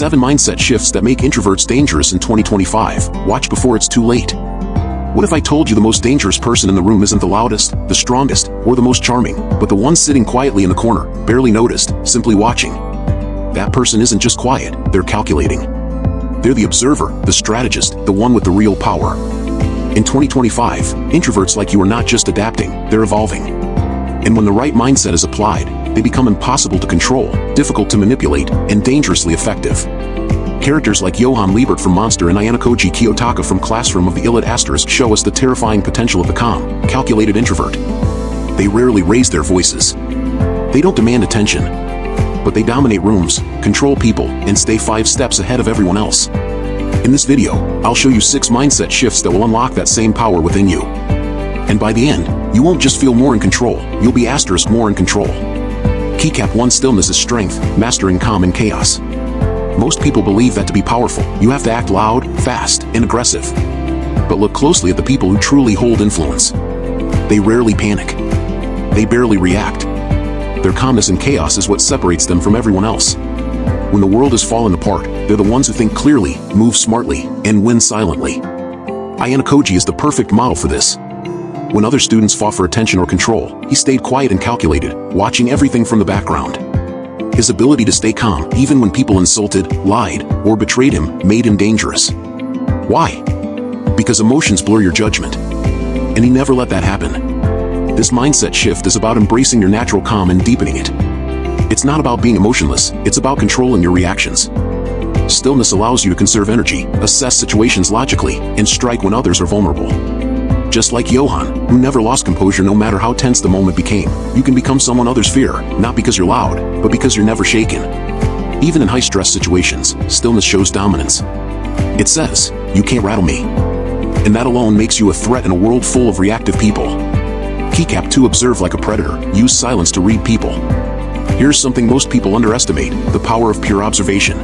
7 mindset shifts that make introverts dangerous in 2025. Watch before it's too late. What if I told you the most dangerous person in the room isn't the loudest, the strongest, or the most charming, but the one sitting quietly in the corner, barely noticed, simply watching? That person isn't just quiet, they're calculating. They're the observer, the strategist, the one with the real power. In 2025, introverts like you are not just adapting, they're evolving. And when the right mindset is applied, they become impossible to control, difficult to manipulate, and dangerously effective. Characters like Johan Liebert from Monster and Ayanokoji Kiyotaka from Classroom of the Elite Asterisk show us the terrifying potential of the calm, calculated introvert. They rarely raise their voices. They don't demand attention, but they dominate rooms, control people, and stay 5 steps ahead of everyone else. In this video, I'll show you 6 mindset shifts that will unlock that same power within you. And by the end, you won't just feel more in control, you'll be asterisk more in control. Keycap 1. Stillness is strength, mastering calm in chaos. Most people believe that to be powerful, you have to act loud, fast, and aggressive. But look closely at the people who truly hold influence. They rarely panic. They barely react. Their calmness in chaos is what separates them from everyone else. When the world is falling apart, they're the ones who think clearly, move smartly, and win silently. Ayanokoji is the perfect model for this. When other students fought for attention or control, he stayed quiet and calculated, watching everything from the background. His ability to stay calm, even when people insulted, lied, or betrayed him, made him dangerous. Why? Because emotions blur your judgment. And he never let that happen. This mindset shift is about embracing your natural calm and deepening it. It's not about being emotionless, it's about controlling your reactions. Stillness allows you to conserve energy, assess situations logically, and strike when others are vulnerable. Just like Johan, who never lost composure no matter how tense the moment became, you can become someone others fear, not because you're loud, but because you're never shaken. Even in high-stress situations, stillness shows dominance. It says, "You can't rattle me." And that alone makes you a threat in a world full of reactive people. Keycap 2. Observe like a predator, use silence to read people. Here's something most people underestimate, the power of pure observation.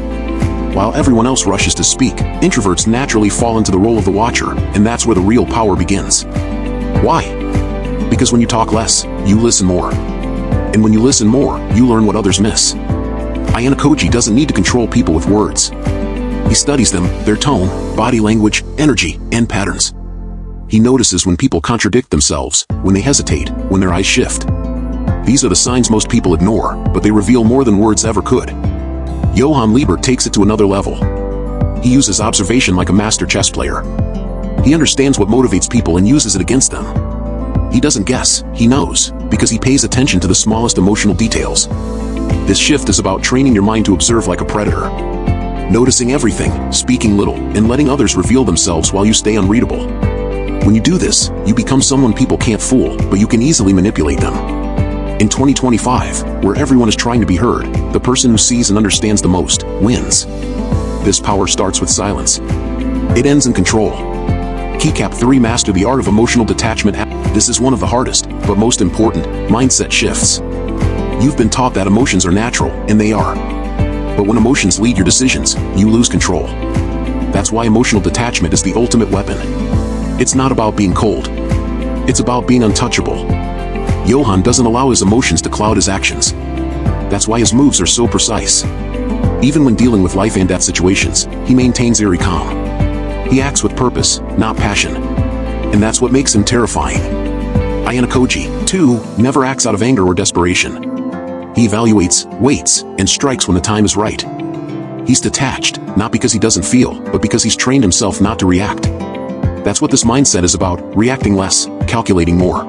While everyone else rushes to speak, introverts naturally fall into the role of the watcher, and that's where the real power begins. Why? Because when you talk less, you listen more. And when you listen more, you learn what others miss. Ayanokoji doesn't need to control people with words. He studies them, their tone, body language, energy, and patterns. He notices when people contradict themselves, when they hesitate, when their eyes shift. These are the signs most people ignore, but they reveal more than words ever could. Johan Liebert takes it to another level. He uses observation like a master chess player. He understands what motivates people and uses it against them. He doesn't guess, he knows, because he pays attention to the smallest emotional details. This shift is about training your mind to observe like a predator. Noticing everything, speaking little, and letting others reveal themselves while you stay unreadable. When you do this, you become someone people can't fool, but you can easily manipulate them. In 2025, where everyone is trying to be heard, the person who sees and understands the most wins. This power starts with silence. It ends in control. Keycap 3. Master the art of emotional detachment. This is one of the hardest, but most important, mindset shifts. You've been taught that emotions are natural, and they are. But when emotions lead your decisions, you lose control. That's why emotional detachment is the ultimate weapon. It's not about being cold. It's about being untouchable. Johan doesn't allow his emotions to cloud his actions. That's why his moves are so precise. Even when dealing with life and death situations, he maintains eerie calm. He acts with purpose, not passion. And that's what makes him terrifying. Ayanokoji, 2, never acts out of anger or desperation. He evaluates, waits, and strikes when the time is right. He's detached, not because he doesn't feel, but because he's trained himself not to react. That's what this mindset is about, reacting less, calculating more.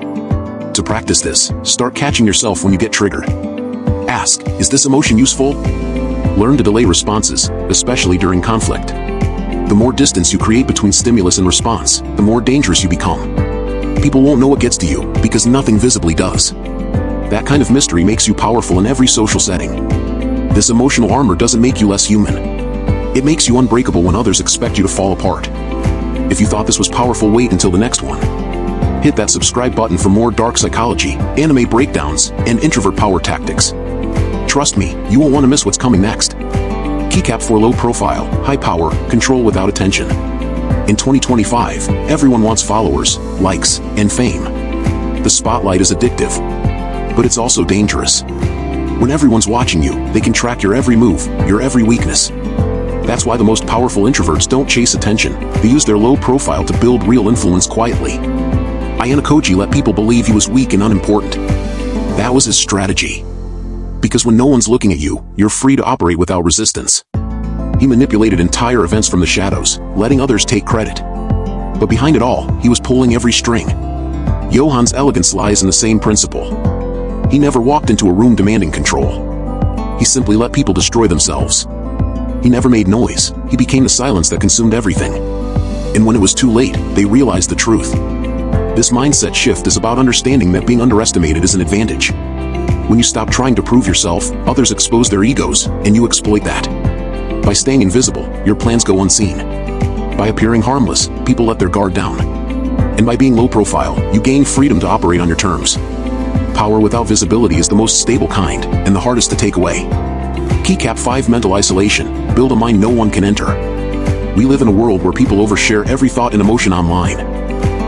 To practice this, start catching yourself when you get triggered. Ask, is this emotion useful? Learn to delay responses, especially during conflict. The more distance you create between stimulus and response, the more dangerous you become. People won't know what gets to you, because nothing visibly does. That kind of mystery makes you powerful in every social setting. This emotional armor doesn't make you less human. It makes you unbreakable when others expect you to fall apart. If you thought this was powerful, wait until the next one. Hit that subscribe button for more dark psychology, anime breakdowns, and introvert power tactics. Trust me, you won't want to miss what's coming next. Keycap 4. Low profile, high power, control without attention. In 2025, everyone wants followers, likes, and fame. The spotlight is addictive, but it's also dangerous. When everyone's watching you, they can track your every move, your every weakness. That's why the most powerful introverts don't chase attention. They use their low profile to build real influence quietly. Ayanokoji let people believe he was weak and unimportant. That was his strategy. Because when no one's looking at you, you're free to operate without resistance. He manipulated entire events from the shadows, letting others take credit. But behind it all, he was pulling every string. Johan's elegance lies in the same principle. He never walked into a room demanding control. He simply let people destroy themselves. He never made noise. He became the silence that consumed everything. And when it was too late, they realized the truth. This mindset shift is about understanding that being underestimated is an advantage. When you stop trying to prove yourself, others expose their egos, and you exploit that. By staying invisible, your plans go unseen. By appearing harmless, people let their guard down. And by being low profile, you gain freedom to operate on your terms. Power without visibility is the most stable kind, and the hardest to take away. Keycap 5 Mental Isolation. Build a mind no one can enter. We live in a world where people overshare every thought and emotion online.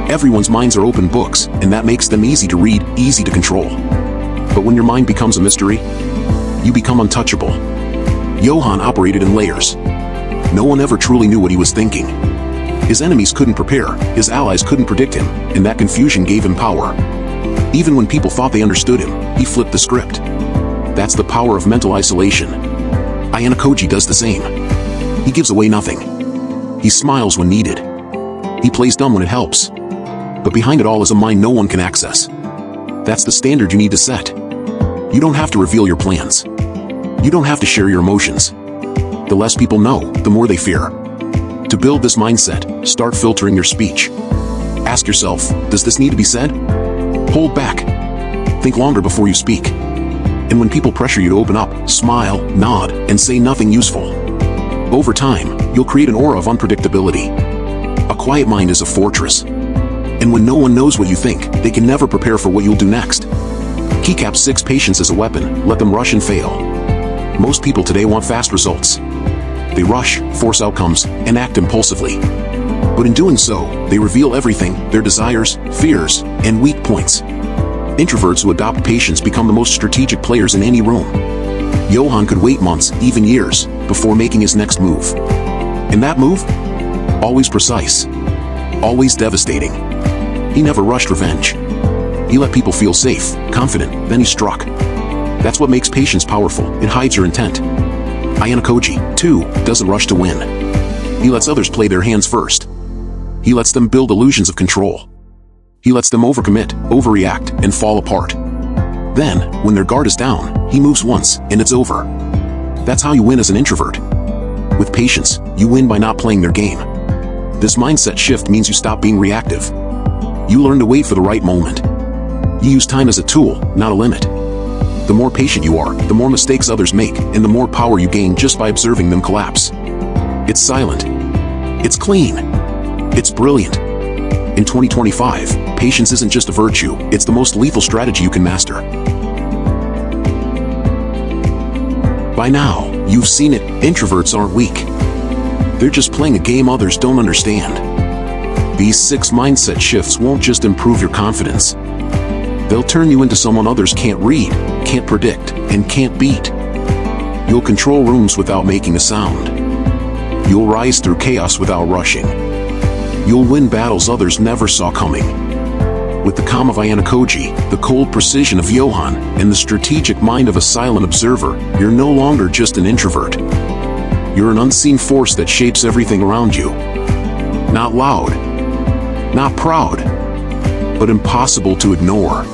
Everyone's minds are open books, and that makes them easy to read, easy to control. But when your mind becomes a mystery, you become untouchable. Johan operated in layers. No one ever truly knew what he was thinking. His enemies couldn't prepare, his allies couldn't predict him, and that confusion gave him power. Even when people thought they understood him, he flipped the script. That's the power of mental isolation. Ayanokoji does the same. He gives away nothing. He smiles when needed. He plays dumb when it helps. But behind it all is a mind no one can access. That's the standard you need to set. You don't have to reveal your plans. You don't have to share your emotions. The less people know, the more they fear. To build this mindset, start filtering your speech. Ask yourself, does this need to be said? Hold back. Think longer before you speak. And when people pressure you to open up, smile, nod, and say nothing useful. Over time, you'll create an aura of unpredictability. A quiet mind is a fortress. And when no one knows what you think, they can never prepare for what you'll do next. Keycap 6 Patience is a weapon, let them rush and fail. Most people today want fast results. They rush, force outcomes, and act impulsively. But in doing so, they reveal everything, their desires, fears, and weak points. Introverts who adopt patience become the most strategic players in any room. Johan could wait months, even years, before making his next move. And that move? Always precise. Always devastating. He never rushed revenge. He let people feel safe, confident, then he struck. That's what makes patience powerful. It hides your intent. Ayanokoji, too, doesn't rush to win. He lets others play their hands first. He lets them build illusions of control. He lets them overcommit, overreact, and fall apart. Then, when their guard is down, he moves once, and it's over. That's how you win as an introvert. With patience, you win by not playing their game. This mindset shift means you stop being reactive. You learn to wait for the right moment. You use time as a tool, not a limit. The more patient you are, the more mistakes others make, and the more power you gain just by observing them collapse. It's silent. It's clean. It's brilliant. In 2025, patience isn't just a virtue, it's the most lethal strategy you can master. By now, you've seen it, introverts aren't weak. They're just playing a game others don't understand. These 6 mindset shifts won't just improve your confidence. They'll turn you into someone others can't read, can't predict, and can't beat. You'll control rooms without making a sound. You'll rise through chaos without rushing. You'll win battles others never saw coming. With the calm of Ayanokoji, the cold precision of Johan, and the strategic mind of a silent observer, you're no longer just an introvert. You're an unseen force that shapes everything around you. Not loud, not proud, but impossible to ignore.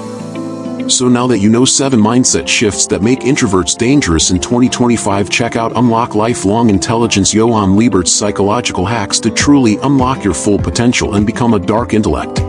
So now that you know 7 mindset shifts that make introverts dangerous in 2025, check out Unlock Lifelong Intelligence, Johan Liebert's psychological hacks to truly unlock your full potential and become a dark intellect.